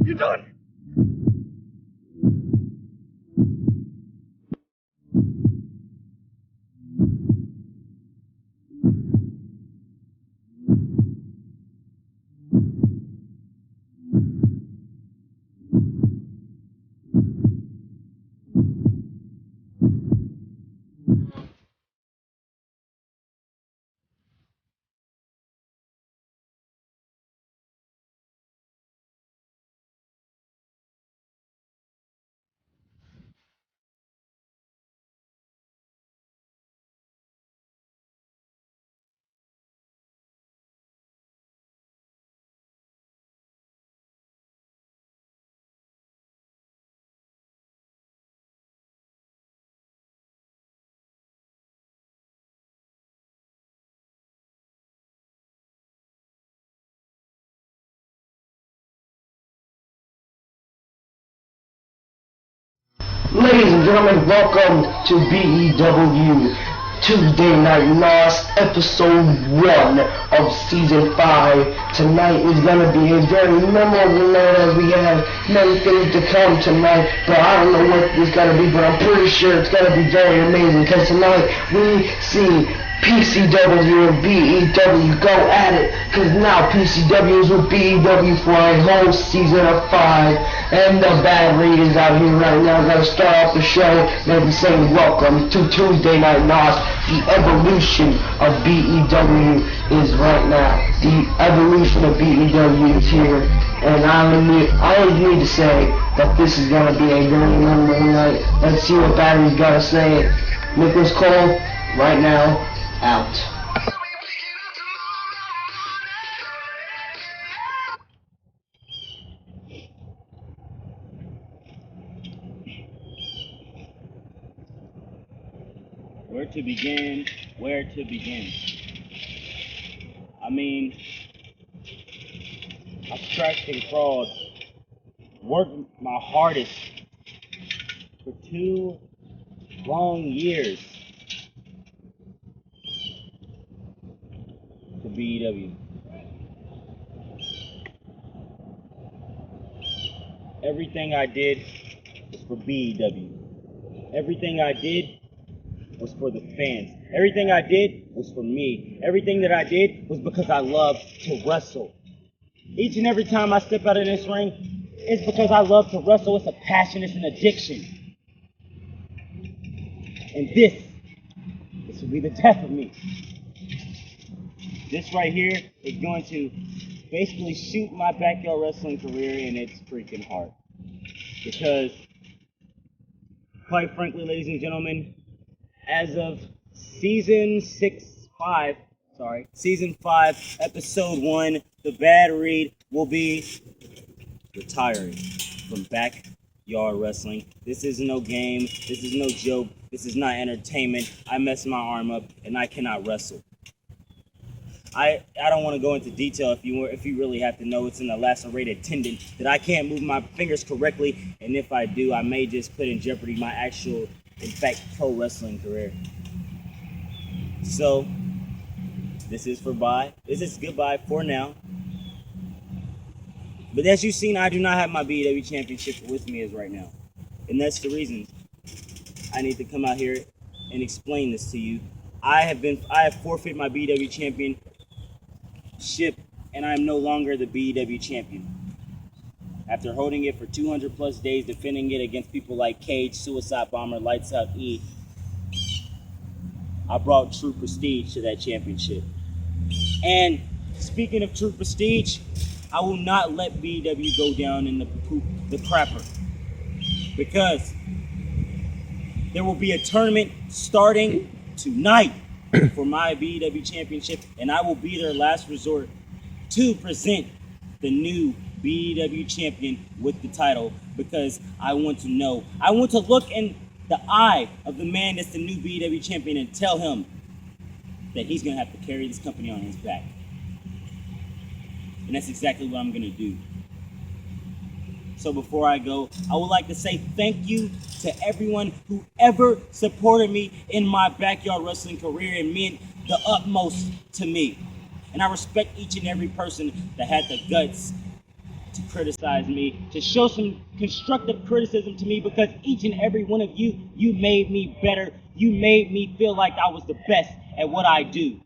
You're done. Ladies and gentlemen, welcome to BEW Tuesday Night Lost, episode 1 of season 5. Tonight is gonna be a very memorable night as we have many things to come tonight, but I don't know what it's gonna be, but I'm pretty sure it's gonna be very amazing, because tonight we see PCW and BEW go at it, because now PCW is with BEW for a whole season of 5, and the Bad Reed is out here right now. Gonna start off the show, maybe saying welcome to Tuesday Night Lost. The evolution of BEW is right now. The evolution of BEW is here, and I only need to say that this is gonna be a very memorable night. Let's see what Bad Reed's gotta say. Nicholas Cole, right now, out. Where to begin? Where to begin? I mean, I've scratched and crawled, worked my hardest for 2 long years to BEW. Everything I did was for BEW. Everything I did was for the fans. Everything I did was for me. Everything that I did was because I love to wrestle. Each and every time I step out of this ring, it's because I love to wrestle. It's a passion, it's an addiction. And this will be the death of me. This right here is going to basically shoot my backyard wrestling career in its freaking heart. Because, quite frankly, ladies and gentlemen, as of season 5, episode 1, the Bad Reed will be retiring from backyard wrestling. This is no game. This is no joke. This is not entertainment. I messed my arm up and I cannot wrestle. I don't want to go into detail. If you really have to know, it's in a lacerated tendon that I can't move my fingers correctly, and if I do, I may just put in jeopardy my actual, in fact, pro wrestling career. So, this is goodbye for now. But as you've seen, I do not have my BEW championship with me as right now. And that's the reason I need to come out here and explain this to you. I have forfeited my BEW championship, and I am no longer the BEW champion. After holding it for 200 plus days, defending it against people like Cage, Suicide Bomber, Lights Out E, I brought true prestige to that championship. And speaking of true prestige, I will not let BEW go down in the crapper, because there will be a tournament starting tonight for my BEW championship, and I will be their last resort to present the new BEW champion with the title, because I want to look in the eye of the man that's the new BEW champion and tell him that he's going to have to carry this company on his back. And that's exactly what I'm going to do. So before I go, I would like to say thank you to everyone who ever supported me in my backyard wrestling career and meant the utmost to me. And I respect each and every person that had the guts to criticize me, to show some constructive criticism to me, because each and every one of you, you made me better. You made me feel like I was the best at what I do.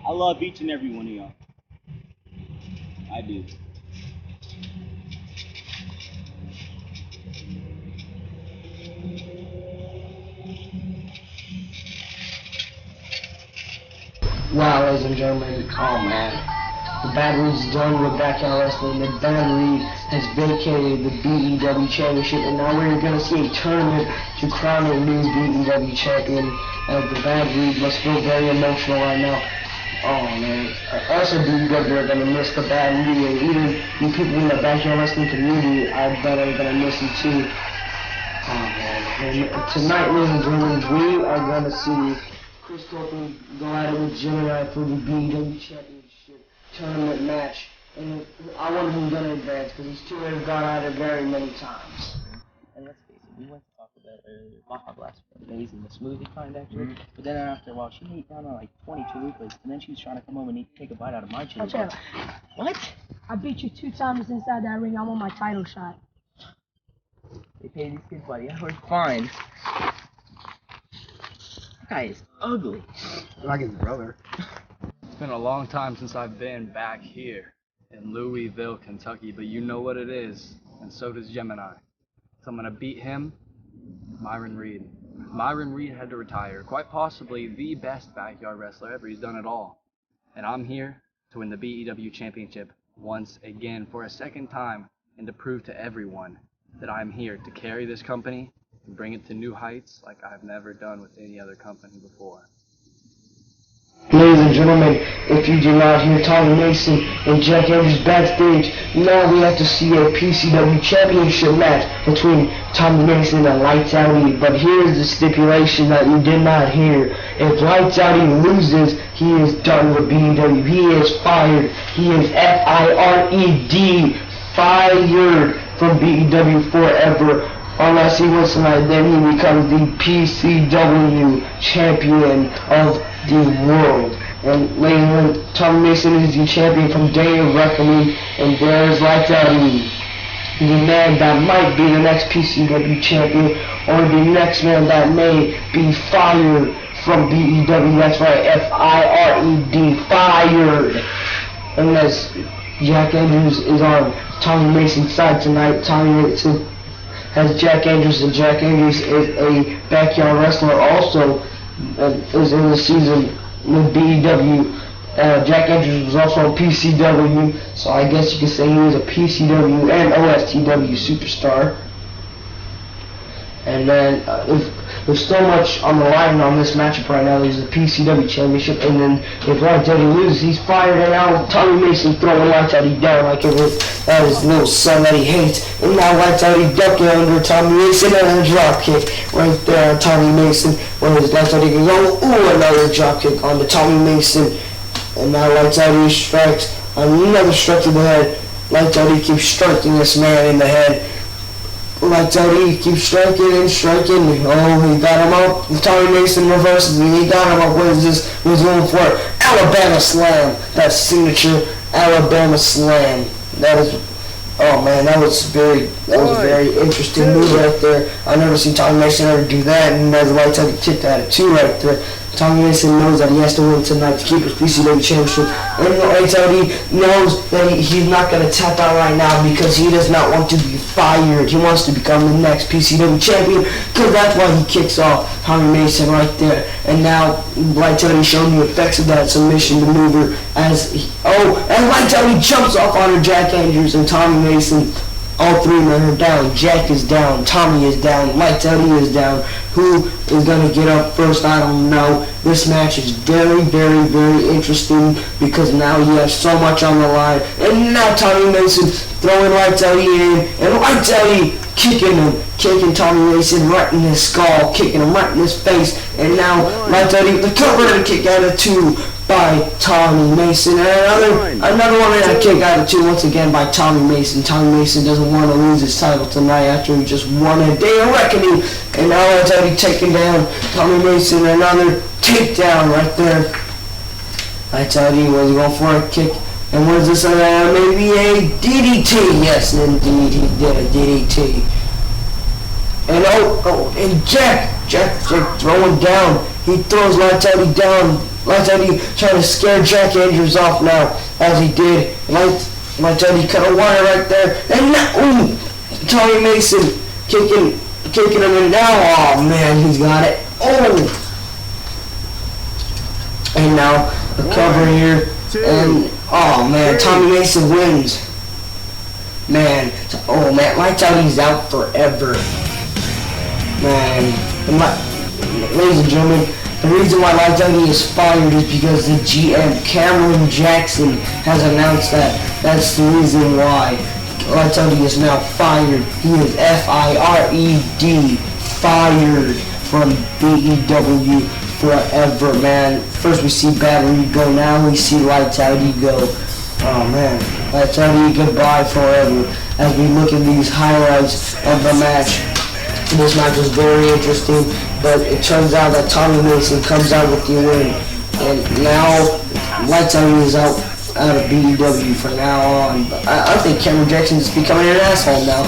I love each and every one of y'all. I do. Wow, ladies and gentlemen, oh man. The Bad Reed's done with Backyard Wrestling. The Bad Reed has vacated the BEW Championship, and now we're going to see a tournament to crown a new BEW champion. The Bad Reed must feel very emotional right now. Oh man, us at BEW are going to miss the Bad Reed, and even you people in the Backyard Wrestling community, I bet are going to miss him too. Oh man, and tonight, ladies and gentlemen, we are going to see Chris Copeland go at it with Gemini for the BEW Championship tournament match. And I wonder who's going to advance, because these two have gone at it very many times. And let's face it, we went to talk about earlier. Baja Blast was amazing, the smoothie kind actually. But then after a while, she ate down on like 22 replays, and then she was trying to come over and take a bite out of my chili. What? I beat you 2 times inside that ring. I want my title shot. They pay these kids, buddy. I was fine. That guy is ugly. Like his brother. It's been a long time since I've been back here in Louisville, Kentucky, but you know what it is, and so does Gemini. So I'm gonna beat him, Myron Reed. Myron Reed had to retire, quite possibly the best backyard wrestler ever. He's done it all. And I'm here to win the BEW Championship once again for a second time, and to prove to everyone that I'm here to carry this company and bring it to new heights like I've never done with any other company before. Ladies and gentlemen, if you do not hear Tommy Mason and Jack Andrews backstage, now we have to see a PCW Championship match between Tommy Mason and Lights Out E. But here's the stipulation that you did not hear. If Lights Out E loses, he is done with BEW. He is fired. He is F-I-R-E-D, fired from BEW forever. Unless he wins tonight, then he becomes the PCW champion of the world. And ladies and gentlemen, Tommy Mason is the champion from day of reckoning, and there's Lights Out E, the man that might be the next PCW champion, or the next man that may be fired from BEW. That's right, F-I-R-E-D, fired. And as Jack Andrews is on Tommy Mason's side tonight, Tommy Mason has Jack Andrews, and Jack Andrews is a backyard wrestler also, is in the season with BEW. Jack Andrews was also on PCW, so I guess you could say he was a PCW and OSTW superstar. And then there's so much on the line on this matchup right now. There's the PCW Championship, and then if Lights Out E loses, he's fired, and now Tommy Mason throwing Lights Out E down like it was his little son that he hates. And now Lights Out E ducking under Tommy Mason and a drop kick right there on Tommy Mason. When his Lights Out E can go, ooh, another drop kick on the Tommy Mason. And now Lights Out E strikes another strike to the head. Lights Out E keeps striking this man in the head. Lights Out E keeps striking and striking. Oh, he got him up. Tommy Mason reverses and he got him up. What is this? He's going for it. Alabama Slam. That signature Alabama Slam. That is, oh man, that was a very interesting move right there. I've never seen Tommy Mason ever do that, and as Lights Out E kicked at it too right there. Tommy Mason knows that he has to win tonight to keep his PCW championship. And Lights Out E knows that he's not going to tap out right now because he does not want to be fired. He wants to become the next PCW champion, because that's why he kicks off Tommy Mason right there. And now Lights Out E showing the effects of that submission maneuver as and Lights Out E jumps off on Jack Andrews and Tommy Mason. All three men are down. Jack is down. Tommy is down. Lights Out E is down. Who is going to get up first? I don't know. This match is very, very, very interesting because now you have so much on the line. And now Tommy Mason throwing Lights Out E in. And Lights Out E kicking Tommy Mason right in his skull, kicking him right in his face. And now Lights Out E, the cover to kick out of 2. by Tommy Mason. And another one that kick out of 2 once again by Tommy Mason. Tommy Mason doesn't want to lose his title tonight after he just won a Day of Reckoning. And now it's already taken down Tommy Mason. Another takedown right there. I tell you, was going for a kick. And what is this? Maybe a DDT. Yes, indeed, he did a DDT. And and Jack throwing down. He throws Lightowdy down. Lightowdy trying to scare Jack Andrews off now, as he did. Lightowdy cut a wire right there. And now, Tommy Mason kicking him, and now, oh man, he's got it. Oh! And now the cover here, and oh man, Tommy Mason wins. Man, oh man, Lightowdy's out forever. Man, ladies and gentlemen, the reason why Lightowdy is fired is because the GM, Cameron Jackson, has announced that. That's the reason why Lightowdy is now fired. He is F-I-R-E-D, fired from BEW forever, man. First we see Battery go, now we see Lightowdy go. Oh man, Lightowdy goodbye forever. As we look at these highlights of the match, this match was very interesting, but it turns out that Tommy Mason comes out with the win. And now Lightowdy is out of BEW from now on. But I think Cameron Jackson is becoming an asshole now.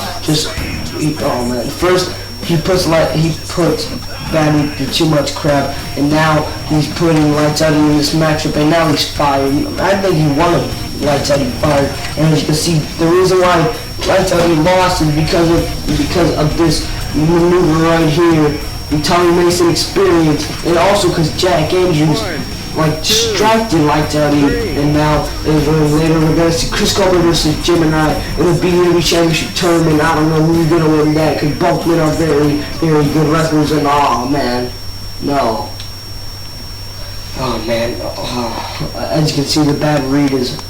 Oh man, first he puts Battery through too much crap, and now he's putting Lightowdy in this matchup, and now he's fired. I think he wanted Lightowdy fired, and as you can see, the reason why Lightowdy lost is because of this maneuver right here, the Tommy Mason experience, and also because Jack Andrews distracted Lightowdy, and now later we're gonna see Chris Copeland versus Gemini in a BEW Championship tournament. I don't know who's gonna win that, because both men are very, very good wrestlers, and oh man, no. Oh man, as you can see, the Bad Reed is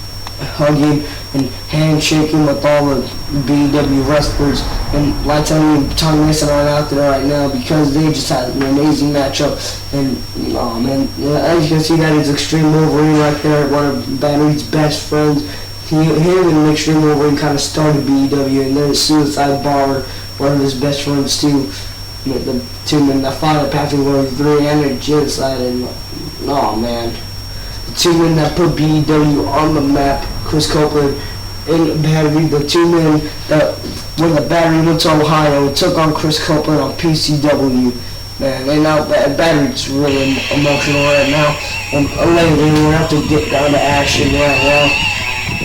hugging and handshaking with all the BEW wrestlers, and Lightowdy and Tommy Mason aren't out there right now because they just had an amazing matchup. And oh man, as you can see, that is Extreme Wolverine right there, one of Battery's best friends. Him and Extreme Wolverine kind of started BEW, and then Suicide Baller, one of his best friends too. The two men that fought at Patrick Warrior 3 and Genocide, and oh man, the two men that put BEW on the map, Chris Copeland and Battery, the two men that when the Battery went to Ohio took on Chris Copeland on PCW. Man, and now Battery's really emotional right now. And later we're going to have to get down to action right now.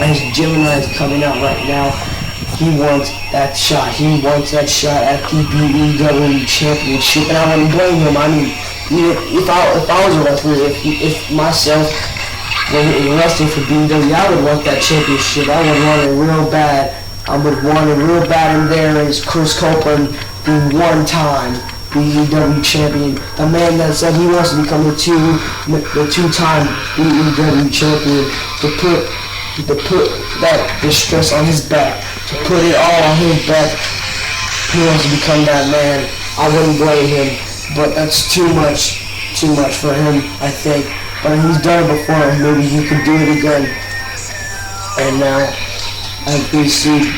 As Gemini is coming out right now, he wants that shot. He wants that shot at the BEW Championship, and I wouldn't blame him. I mean, if I was a wrestler, if myself were wrestling for BEW, I would want that championship. I would want it real bad. I would want it real bad in there as Chris Copeland, the one-time BEW champion, the man that said he wants to become the two-time BEW champion, to put that distress on his back, to put it all on his back. He wants to become that man. I wouldn't blame him, but that's too much for him, I think. But he's done it before, and maybe he can do it again. And now, as we see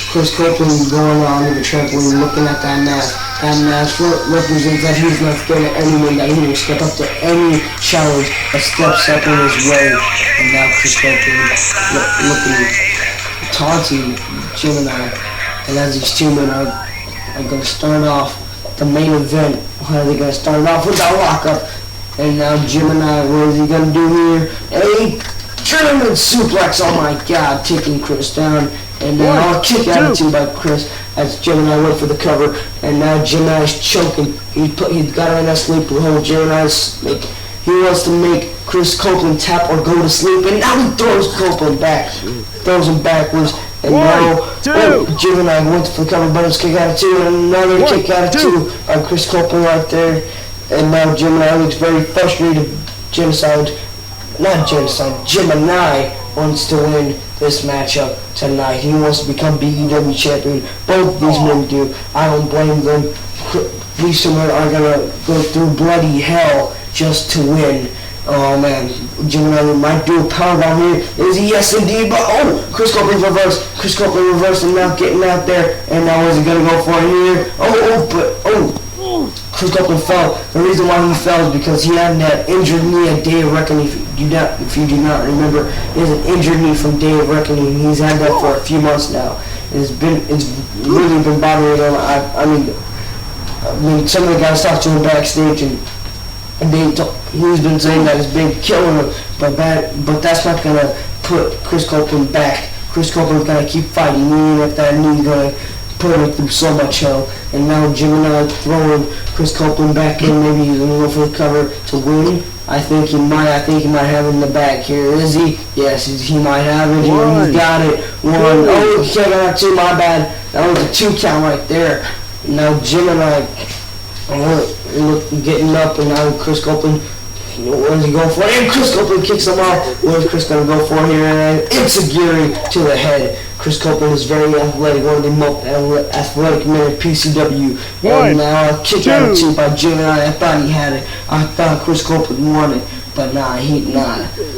Chris Copeland going on the trampoline, looking at that mask. That mask represents that he's not scared of anyone, that he will step up to any challenge that steps up in his way. And now Chris Copeland looking, taunting Gemini. And as these two men are going to start off the main event, how are they going to start off with that lockup? And now Gemini, what is he going to do here? A German suplex, oh my god, taking Chris down. And now a kick out of two by Chris as Gemini went for the cover. And now Gemini's choking. He got her in that sleeper hold. Gemini's he wants to make Chris Copeland tap or go to sleep. And now he throws Copeland back. Throws him backwards. And now Gemini went for the cover, but it's kick out of two. And another kick out of two by Chris Copeland right there. And now Gemini looks very frustrated. Gemini wants to win this matchup tonight. He wants to become BEW champion. Both these men do. I don't blame them. These two men are going to go through bloody hell just to win. Oh man, Gemini might do a power bomb here. Is he? Yes indeed, but oh, Chris Copeland reversed. Chris Copeland reversed and now getting out there. And now is he gonna go for it here? Chris Copeland fell. The reason why he fell is because he had that injured knee at Day of Reckoning. If you do not remember, he has an injured knee from Day of Reckoning. He's had that for a few months now. It's really been bothering him. I mean, some of the guys talked to him backstage and he's been saying that it's been killing him, but that's not gonna put Chris Copeland back. Chris Copeland's gonna keep fighting, even if that knee's gonna put him through so much hell. And now Gemini throwing Chris Copeland back in. Maybe he's gonna go for the cover to win. I think he might have it in the bag here. Is he? Yes, he might have it here. He's got it. One. Oh, he can't have two. My bad. That was a 2 count right there. Now Gemini getting up, and now Chris Copeland, what is he going for? And Chris Copeland kicks him out. What is Chris going to go for here? And Enziguri to the head. Chris Copeland is very athletic, one of the most athletic men in PCW. And now a kick out of 2 by Gemini. I thought he had it. I thought Chris Copeland won it. But nah,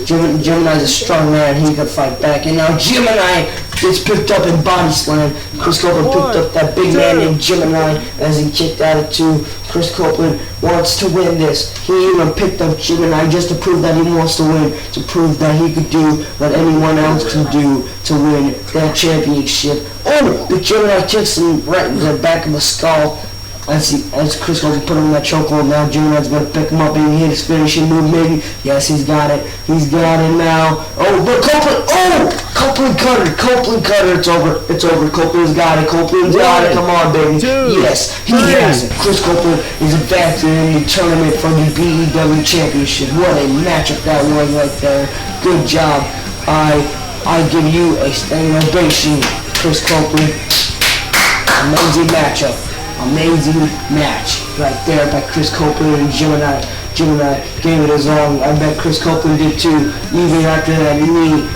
Gemini's a strong man, he could fight back. And now Gemini gets picked up in body slam. Chris Copeland picked up that big man named Gemini as he kicked out of 2. Chris Copeland wants to win this. He even picked up Gemini just to prove that he wants to win, to prove that he could do what anyone else can do to win that championship. Oh, the Gemini kicks him right in the back of the skull. As Chris Copeland put him in that chokehold. Now Gemini's going to pick him up and hit his finishing move maybe. Yes, he's got it. He's got it now. Oh, but Copeland. Oh, Copeland cutter. Copeland cutter. It's over. It's over. Copeland's got it. Copeland's got it. Come on, baby. Yes, he has it. Chris Copeland is advancing in the tournament for the BEW Championship. What a matchup that was right there. Good job. I give you a standing ovation, Chris Copeland. Amazing matchup. Amazing match right there by Chris Copeland and Gemini. Gemini gave it his all. I bet Chris Copeland did too, even after that knee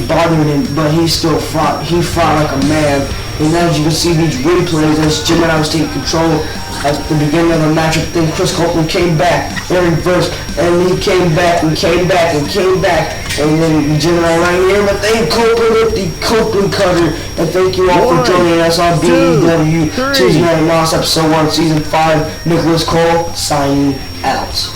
bothered him, but he still fought. He fought like a man. And as you can see these replays, as Gemini was taking control at the beginning of the matchup, then Chris Copeland came back and reversed, and he came back and came back and came back, and then Gemini right here, but then Copeland with the Copeland cutter. And thank you all for joining us on BEW Tuesday Night Lost episode 1, season 5. Nicholas Cole signing out.